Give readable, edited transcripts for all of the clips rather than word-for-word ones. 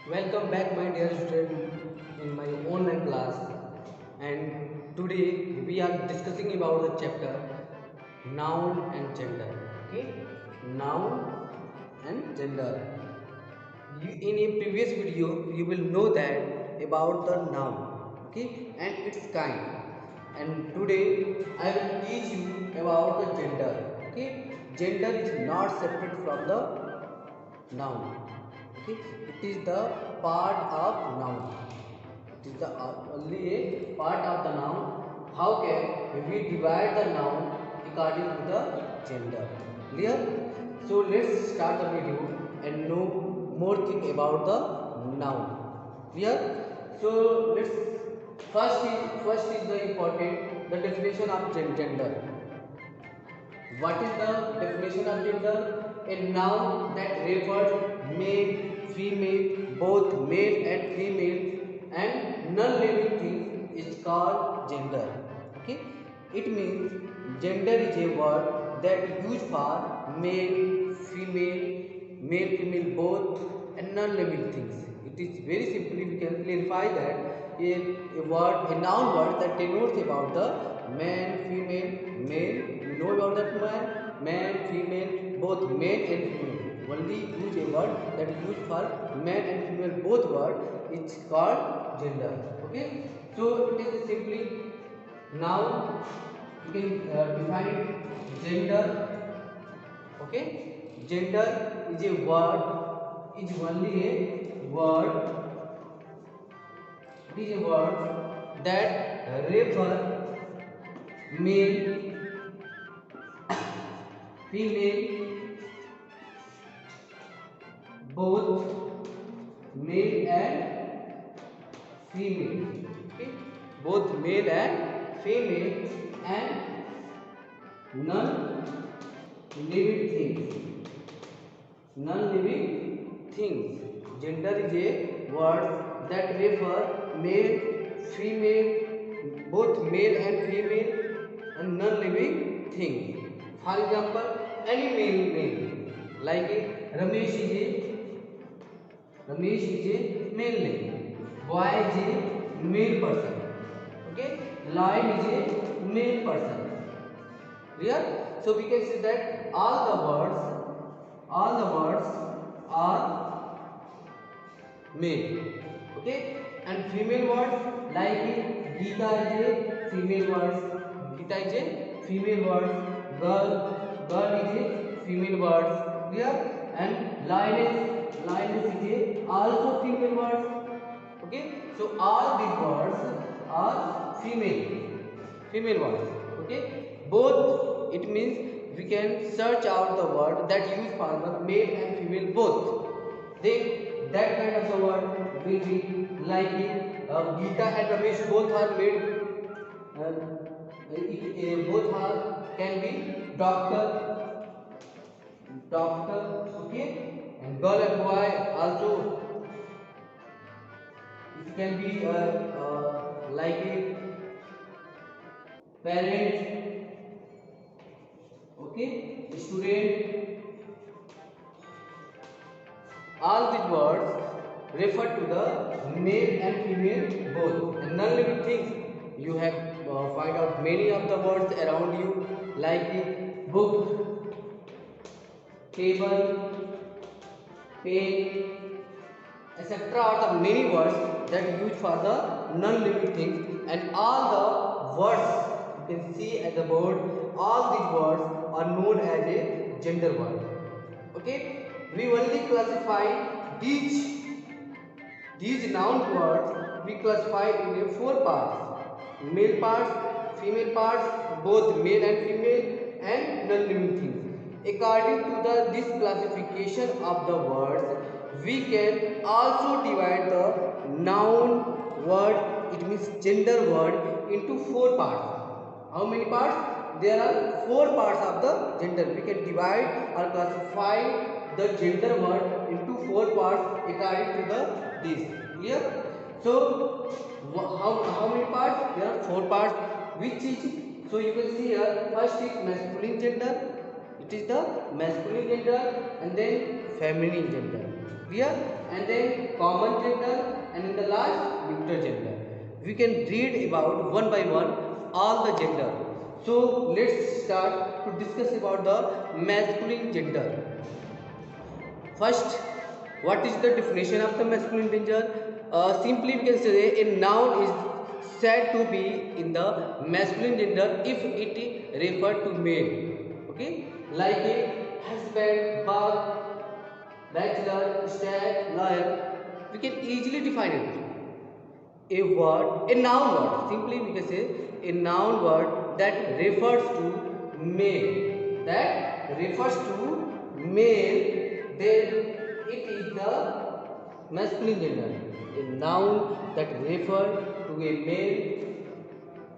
Welcome back, my dear student, in my online class. And today we are discussing about the chapter noun and gender. Okay, noun and gender. In a previous video, you will know that about the noun. Okay, and its kind. And today I will teach you about the gender. Okay, gender is not separate from the noun. Okay, it is the part of noun. It is the only a part of the noun. How can we divide the noun according to the gender? Clear? So let's start the video and know more thing about the noun. Clear? So let's first is the important the definition of gender. What is the definition of gender? A noun that refers male, female, both male and female and non-living things is called gender. Okay? It means gender is a word that used for male, female both and non-living things. It is very simply we can clarify that a noun word that denotes about the man, female, male. You know about that man, female, both male and female. Only use a word that is used for man and female both word. It's called gender. Okay. So it is simply now you can define it gender. Okay, gender is a word, is only a word, it is a word that refer male, female, both male and female. Okay, both male and female and non living things. Non-living things. Gender is a word that refer male, female, both male and female and non-living things. For example, any male name like Ramesh is a male name. Boy is a male person. Okay, lion is a male person. Clear? So we can say that all the words are male. Okay, and female words like Gita is a female word. Gita is a female word. Girl is a female word. Clear? And lioness is a also female word. Okay, so all these words are female words. Okay, both it means we can search out the word that use for the male and female both. Then that kind of the word will be like Gita and Ramesh both are made. Both are can be doctor. Okay, and girl and boy also it can be like a parents, okay, student. All these words refer to the male and female both and non-living things. You have find out many of the words around you like book, table, pen, etc. are the many words that used for the non-living things, and all the words you can see at the board, all these words are known as a gender word. Okay, we only classify these noun words we classify in a four parts: male parts, female parts, both male and female, and non-living things. According to this classification of the words, we can also divide the noun word, it means gender word, into four parts. How many parts? There are four parts of the gender. We can divide or classify the gender word into four parts according to this. Clear? So how many parts? There are four parts. Which is, so you can see here, first is masculine gender. It is the masculine gender, and then feminine gender. Clear? And then common gender, and in the last neuter gender. We can read about one by one all the gender. So let's start to discuss about the masculine gender. First, what is the definition of the masculine gender? Simply we can say a noun is said to be in the masculine gender if it refer to male. Okay, like a husband, bug, bachelor, stag, lion. We can easily define it. A word, a noun word. Simply we can say a noun word that refers to male. That refers to male. Then it is the masculine gender. A noun that refers to a male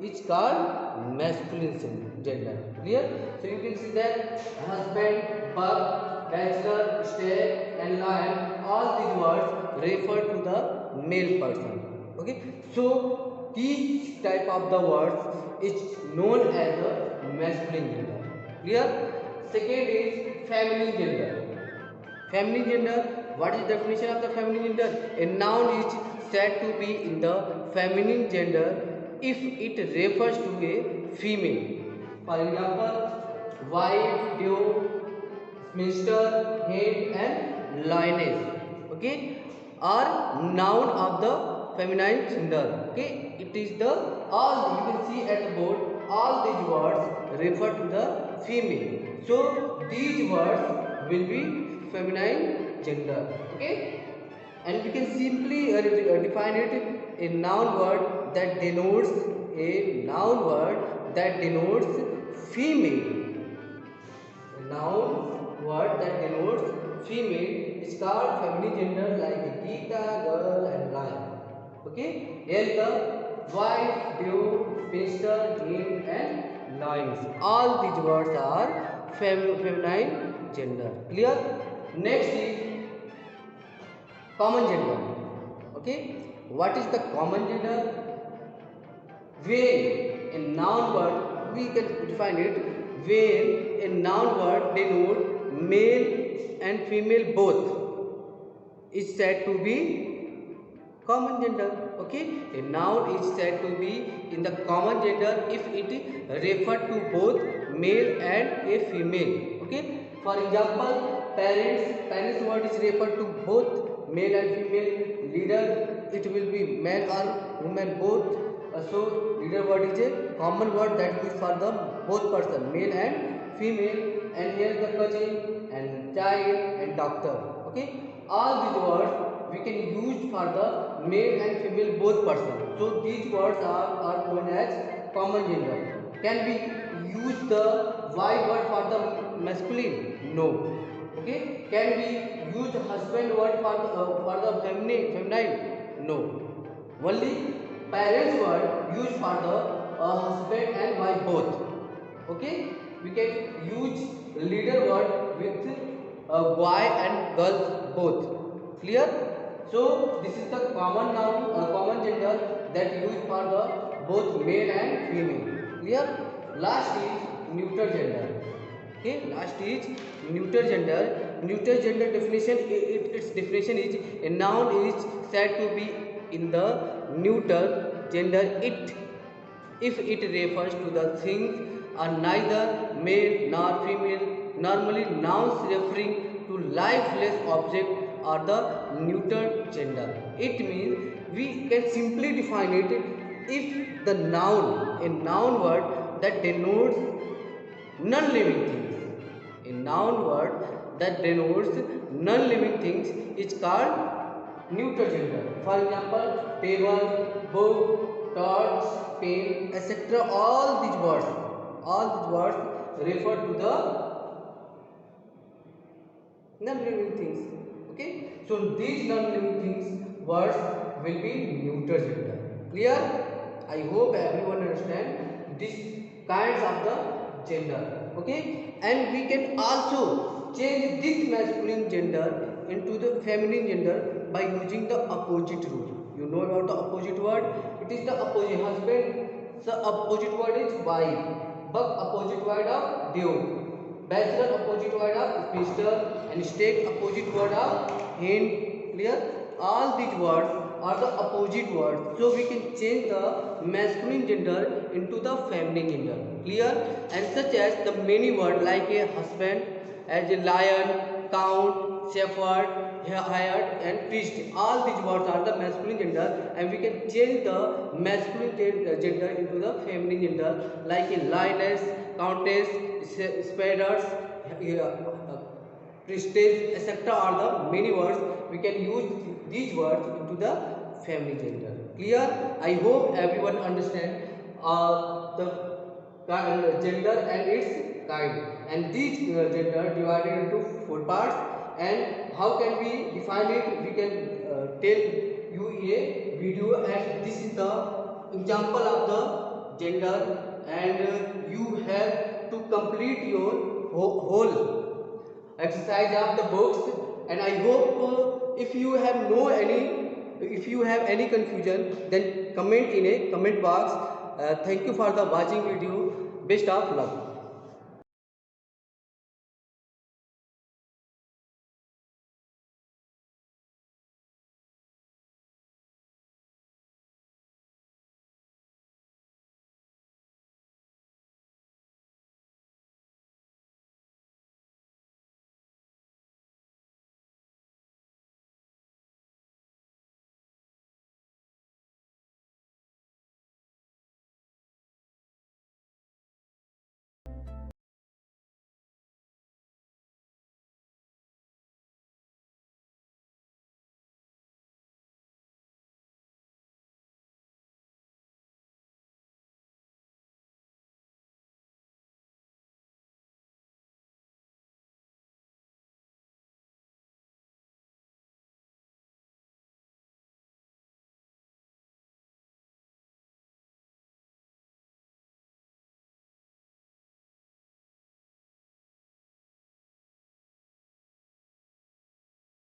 is called masculine gender. Clear? So you can see that husband, bug, bachelor, stag, and lion. All these words refer to the male person. Okay. So each type of the words is known as the masculine gender. Clear? Second is feminine gender. Feminine gender, what is the definition of the feminine gender? A noun is said to be in the feminine gender if it refers to a female. For example, wife, dove, spinster, hen, and lioness. Okay, are noun of the feminine gender. Okay, it is the all you can see at the board. All these words refer to the female. So these words will be feminine gender. Okay, and we can simply define it a noun word that denotes female. A noun word that denotes female is called feminine gender, like Gita, girl, and lion. Okay, here the wife, dove, spinster, hen, and lions. All these words are feminine gender. Clear? Next is common gender. Okay, what is the common gender? When a noun word, we can define it, when a noun word denote male and female both is said to be common gender. Okay, a noun is said to be in the common gender if it refer to both male and a female. Okay, for example, parents word is refer to both male and female. Leader, it will be man or woman both. So leader word is a common word that used for the both person, male and female. And here the cousin and child and doctor. Okay, all these words we can use for the male and female both person. So these words are known as common gender. Can we use the Y word for the masculine? No. Okay. Can we use husband word for the feminine? No. Only parents word used for the husband and wife both. Okay. We can use leader word with boy and girls both. Clear? So this is the common noun or common gender that used for the both male and female. Clear? Last is neuter gender. Okay, last is neuter gender. Neuter gender definition, its definition is a noun is said to be in the neuter gender if it refers to the things are neither male nor female. Normally nouns referring to lifeless object are the neuter gender. It means we can simply define it if the noun, a noun word that denotes non-living things. A noun word that denotes non-living things is called neuter gender. For example, table, book, torch, pen, etc. All these words refer to the non-living things. Okay, so these non-living things words will be neuter gender. Clear? I hope everyone understand this kinds of the gender. Okay, and we can also change this masculine gender into the feminine gender by using the opposite rule. You know about the opposite word? It is the opposite husband. The opposite word is wife. But opposite word of dove. Bachelor opposite word of spinster and state opposite word of hen. Clear? All these words are the opposite words, so we can change the masculine gender into the feminine gender. Clear? And such as the many words like a husband, as a lion, count, shepherd, hired and priest. All these words are the masculine gender, and we can change the masculine gender into the feminine gender, like a lioness, countess, spiders, priestess, etc. are the many words. We can use these words into the feminine gender. Clear? I hope everyone understand the gender and its kind, and these gender divided into 4 parts. And how can we define it? We can tell you a video, and this is the example of the gender, and you have to complete your whole exercise of the books. And I hope if you have any confusion, then comment in a comment box. Thank you for the watching video. Best of luck.